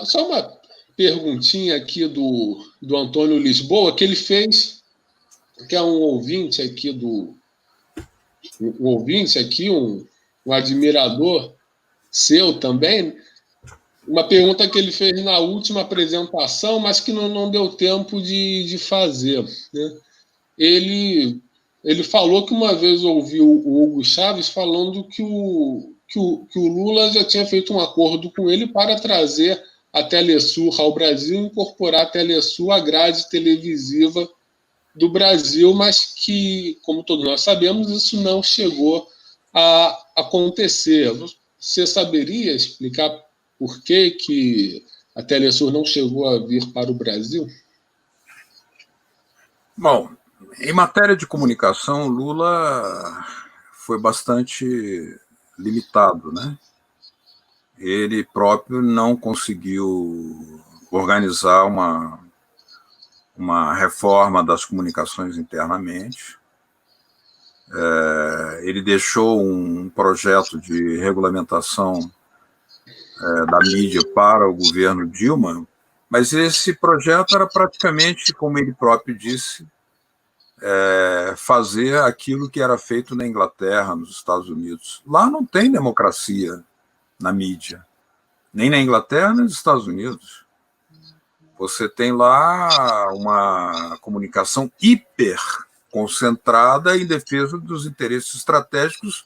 Só uma perguntinha aqui do Antônio Lisboa, que ele fez, que é um ouvinte aqui um admirador seu também, uma pergunta que ele fez na última apresentação, mas que não deu tempo de fazer. Né? Ele falou que uma vez ouviu o Hugo Chávez falando que o Lula já tinha feito um acordo com ele para trazer a Telesul ao Brasil e incorporar a Telesul à grade televisiva do Brasil, mas que, como todos nós sabemos, isso não chegou a acontecer. Você saberia explicar por que a Telesur não chegou a vir para o Brasil? Bom, em matéria de comunicação, Lula foi bastante limitado, né? Ele próprio não conseguiu organizar uma reforma das comunicações internamente. Ele deixou um projeto de regulamentação da mídia para o governo Dilma, mas esse projeto era praticamente, como ele próprio disse, fazer aquilo que era feito na Inglaterra, nos Estados Unidos. Lá não tem democracia na mídia, nem na Inglaterra, nem nos Estados Unidos. Você tem lá uma comunicação hiper concentrada em defesa dos interesses estratégicos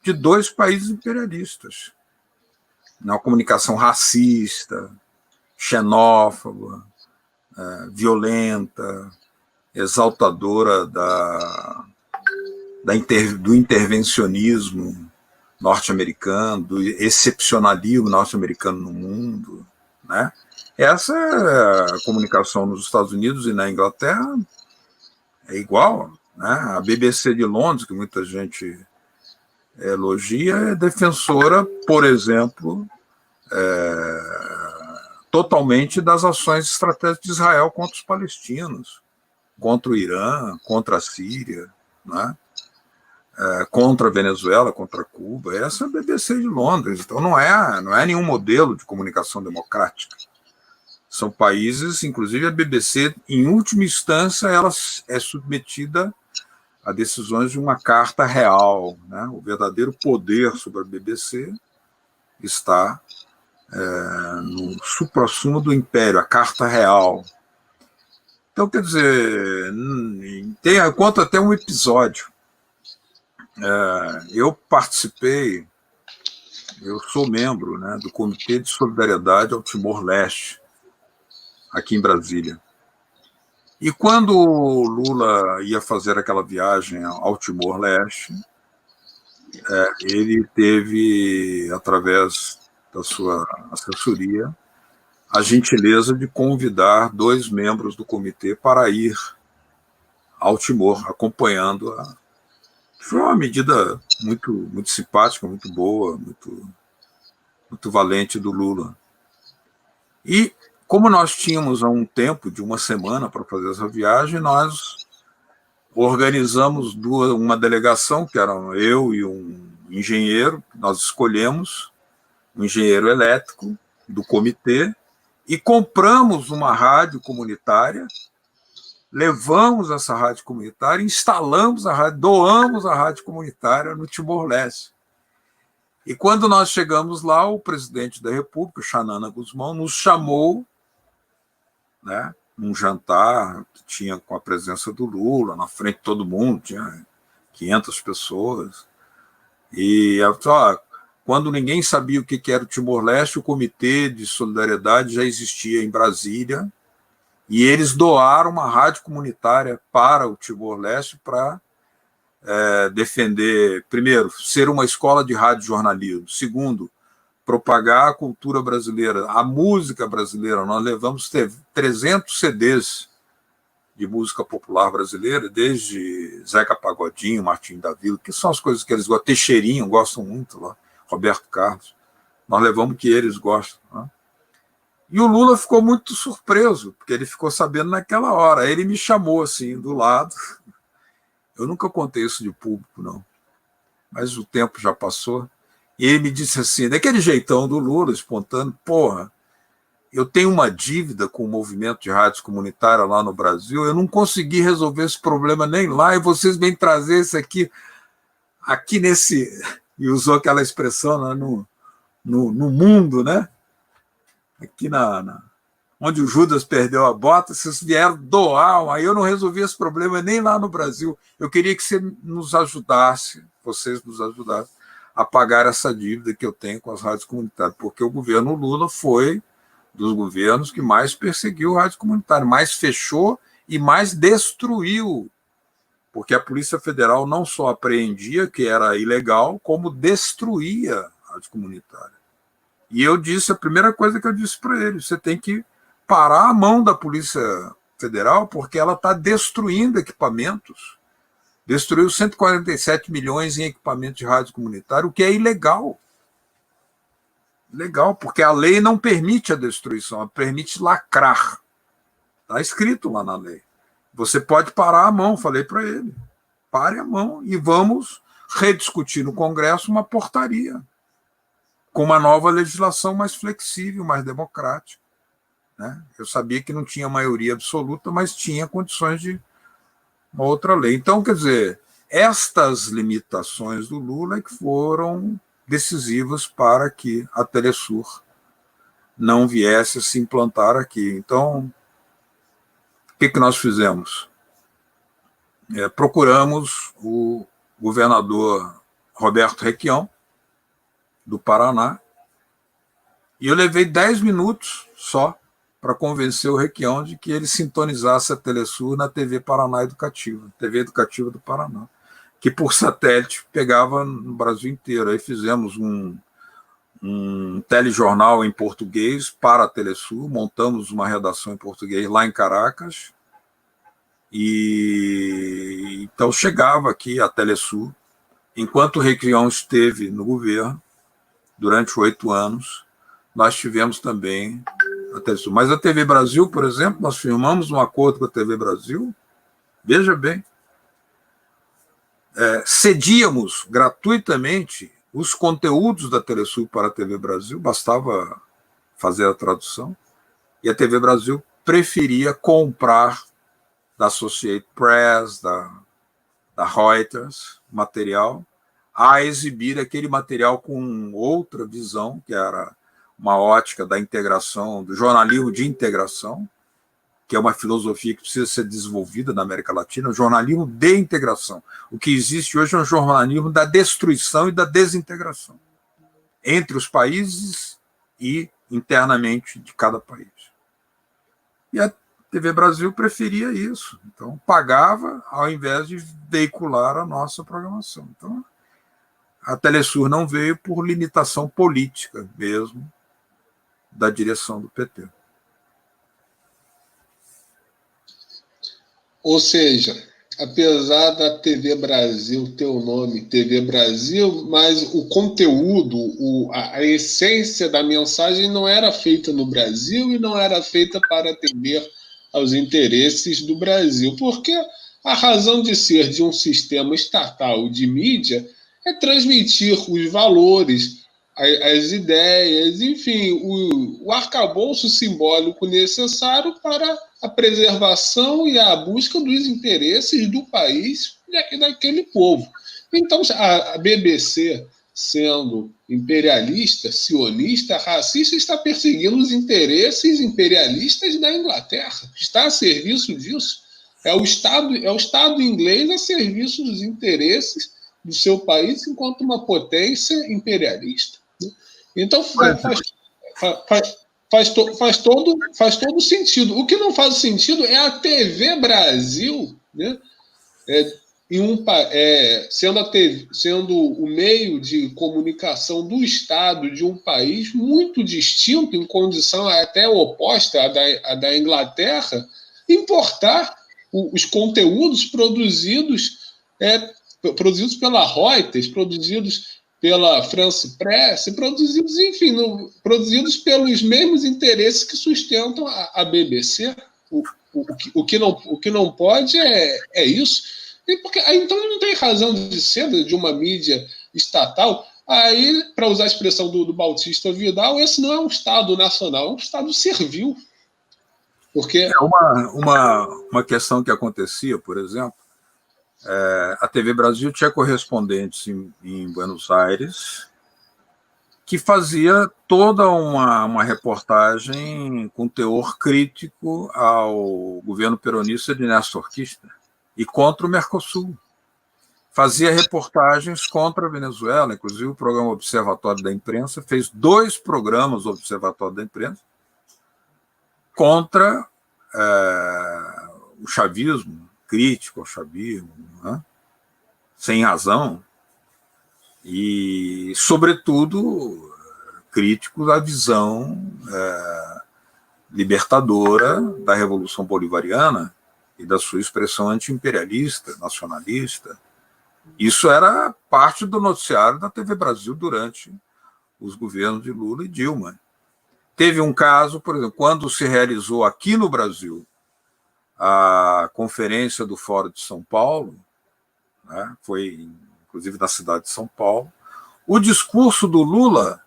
de dois países imperialistas. Uma comunicação racista, xenófoba, violenta, exaltadora do intervencionismo norte-americano, do excepcionalismo norte-americano no mundo, né? Essa comunicação nos Estados Unidos e na Inglaterra é igual, né? A BBC de Londres, que muita gente elogia, é defensora, por exemplo, totalmente das ações estratégicas de Israel contra os palestinos, contra o Irã, contra a Síria, né? Contra a Venezuela, contra Cuba. Essa é a BBC de Londres. Então não é nenhum modelo de comunicação democrática. São países, inclusive a BBC, em última instância, ela é submetida a decisões de uma carta real, né? O verdadeiro poder sobre a BBC está no suprassumo do império, a carta real. Então, quer dizer, conta até um episódio. Eu participei, eu sou membro, né, do Comitê de Solidariedade ao Timor-Leste, aqui em Brasília. E quando o Lula ia fazer aquela viagem ao Timor-Leste, ele teve, através da sua assessoria, a gentileza de convidar 2 membros do comitê para ir ao Timor, acompanhando a... Foi uma medida muito, muito simpática, muito boa, muito valente do Lula. E como nós tínhamos um tempo de uma semana para fazer essa viagem, nós organizamos uma delegação, que era eu e um engenheiro, nós escolhemos um engenheiro elétrico do comitê e compramos uma rádio comunitária, levamos essa rádio comunitária, instalamos a rádio, doamos a rádio comunitária no Timor-Leste. E quando nós chegamos lá, o presidente da República, Xanana Guzmão, nos chamou, né, num jantar que tinha com a presença do Lula, na frente de todo mundo, tinha 500 pessoas. E quando ninguém sabia o que era o Timor-Leste, o Comitê de Solidariedade já existia em Brasília, e eles doaram uma rádio comunitária para o Timor-Leste para defender, primeiro, ser uma escola de rádio jornalismo, segundo, propagar a cultura brasileira, a música brasileira. Nós levamos 300 CDs de música popular brasileira, desde Zeca Pagodinho, Martinho da Vila, que são as coisas que eles gostam, Teixeirinho, gostam muito lá, Roberto Carlos. Nós levamos o que eles gostam, né? E o Lula ficou muito surpreso, porque ele ficou sabendo naquela hora. Aí ele me chamou assim, do lado. Eu nunca contei isso de público, não. Mas o tempo já passou. E ele me disse assim, daquele jeitão do Lula, espontâneo, porra, eu tenho uma dívida com o movimento de rádios comunitárias lá no Brasil, eu não consegui resolver esse problema nem lá, e vocês vêm trazer isso aqui nesse... E usou aquela expressão, né, no mundo, né? Aqui onde o Judas perdeu a bota, vocês vieram doar, aí eu não resolvi esse problema nem lá no Brasil. Eu queria que você nos ajudasse, vocês nos ajudassem a pagar essa dívida que eu tenho com as rádios comunitárias, porque o governo Lula foi dos governos que mais perseguiu a rádio comunitária, mais fechou e mais destruiu, porque a Polícia Federal não só apreendia, que era ilegal, como destruía a rádio comunitária. E eu disse, a primeira coisa que eu disse para ele, você tem que parar a mão da Polícia Federal, porque ela está destruindo equipamentos. Destruiu 147 milhões em equipamentos de rádio comunitário, o que é ilegal. Legal, porque a lei não permite a destruição, ela permite lacrar. Está escrito lá na lei. Você pode parar a mão, falei para ele. Pare a mão e vamos rediscutir no Congresso uma portaria com uma nova legislação mais flexível, mais democrática. Né? Eu sabia que não tinha maioria absoluta, mas tinha condições de uma outra lei. Então, quer dizer, estas limitações do Lula é que foram decisivas para que a Telesur não viesse a se implantar aqui. Então, o que nós fizemos? Procuramos o governador Roberto Requião, do Paraná, e eu levei 10 minutos só para convencer o Requião de que ele sintonizasse a Telesur na TV Paraná Educativa, TV Educativa do Paraná, que por satélite pegava no Brasil inteiro. Aí fizemos um telejornal em português para a Telesur, montamos uma redação em português lá em Caracas, e então chegava aqui a Telesur, enquanto o Requião esteve no governo, durante 8 anos, nós tivemos também a Telesur. Mas a TV Brasil, por exemplo, nós firmamos um acordo com a TV Brasil, veja bem, cedíamos gratuitamente os conteúdos da Telesur para a TV Brasil, bastava fazer a tradução, e a TV Brasil preferia comprar da Associated Press, da Reuters, material, a exibir aquele material com outra visão, que era uma ótica da integração, do jornalismo de integração, que é uma filosofia que precisa ser desenvolvida na América Latina, o jornalismo de integração. O que existe hoje é um jornalismo da destruição e da desintegração entre os países e internamente de cada país. E a TV Brasil preferia isso. Então, pagava ao invés de veicular a nossa programação. Então, a Telesur não veio por limitação política mesmo da direção do PT. Ou seja, apesar da TV Brasil ter o nome TV Brasil, mas o conteúdo, a essência da mensagem não era feita no Brasil e não era feita para atender aos interesses do Brasil, porque a razão de ser de um sistema estatal de mídia é transmitir os valores, as ideias, enfim, o arcabouço simbólico necessário para a preservação e a busca dos interesses do país e daquele povo. Então, a BBC, sendo imperialista, sionista, racista, está perseguindo os interesses imperialistas da Inglaterra. Está a serviço disso. É o Estado inglês a serviço dos interesses do seu país enquanto uma potência imperialista. Então, faz todo sentido. O que não faz sentido é a TV Brasil, né, sendo o meio de comunicação do Estado de um país muito distinto, em condição até oposta à da Inglaterra, importar os conteúdos produzidos pela Reuters, produzidos pela France Press, produzidos pelos mesmos interesses que sustentam a BBC. O que não pode é isso. Porque, então não tem razão de ser de uma mídia estatal. Aí, para usar a expressão do Bautista Vidal, esse não é um Estado nacional, é um Estado servil. Porque uma questão que acontecia, por exemplo, a TV Brasil tinha correspondentes em Buenos Aires que fazia toda uma reportagem com teor crítico ao governo peronista de Néstor Kirchner e contra o Mercosul. Fazia reportagens contra a Venezuela, inclusive o programa Observatório da Imprensa fez 2 programas do Observatório da Imprensa contra o chavismo, crítico ao chavismo, né? Sem razão, e, sobretudo, críticos à visão libertadora da Revolução Bolivariana e da sua expressão anti-imperialista, nacionalista. Isso era parte do noticiário da TV Brasil durante os governos de Lula e Dilma. Teve um caso, por exemplo, quando se realizou aqui no Brasil a conferência do Fórum de São Paulo, né, foi inclusive na cidade de São Paulo, o discurso do Lula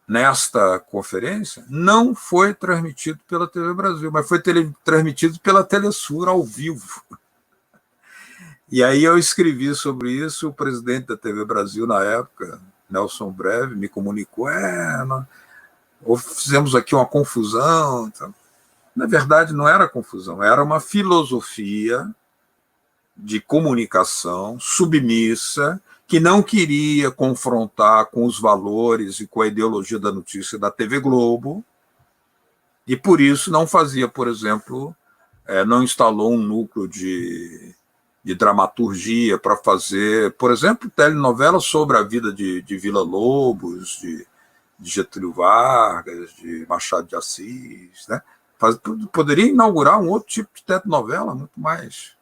nesta conferência não foi transmitido pela TV Brasil, mas foi transmitido pela Telesur ao vivo. E aí eu escrevi sobre isso, o presidente da TV Brasil na época, Nelson Breve, me comunicou, fizemos aqui uma confusão. Então, na verdade, não era confusão, era uma filosofia de comunicação submissa, que não queria confrontar com os valores e com a ideologia da notícia da TV Globo, e por isso não fazia, por exemplo, não instalou um núcleo de dramaturgia para fazer, por exemplo, telenovelas sobre a vida de Villa-Lobos, de Getúlio Vargas, de Machado de Assis, né? Poderia inaugurar um outro tipo de telenovela muito mais,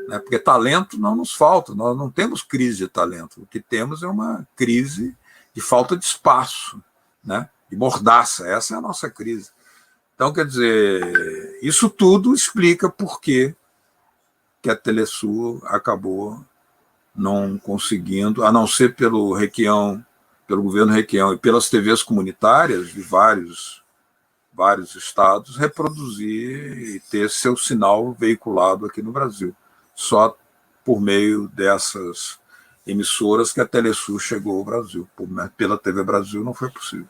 né? Porque talento não nos falta, nós não temos crise de talento, o que temos é uma crise de falta de espaço, né? De mordaça, essa é a nossa crise. Então, quer dizer, isso tudo explica por que a Telesur acabou não conseguindo, a não ser pelo Requião, pelo governo Requião e pelas TVs comunitárias de vários estados, reproduzir e ter seu sinal veiculado aqui no Brasil. Só por meio dessas emissoras que a Telesur chegou ao Brasil. Pela TV Brasil não foi possível.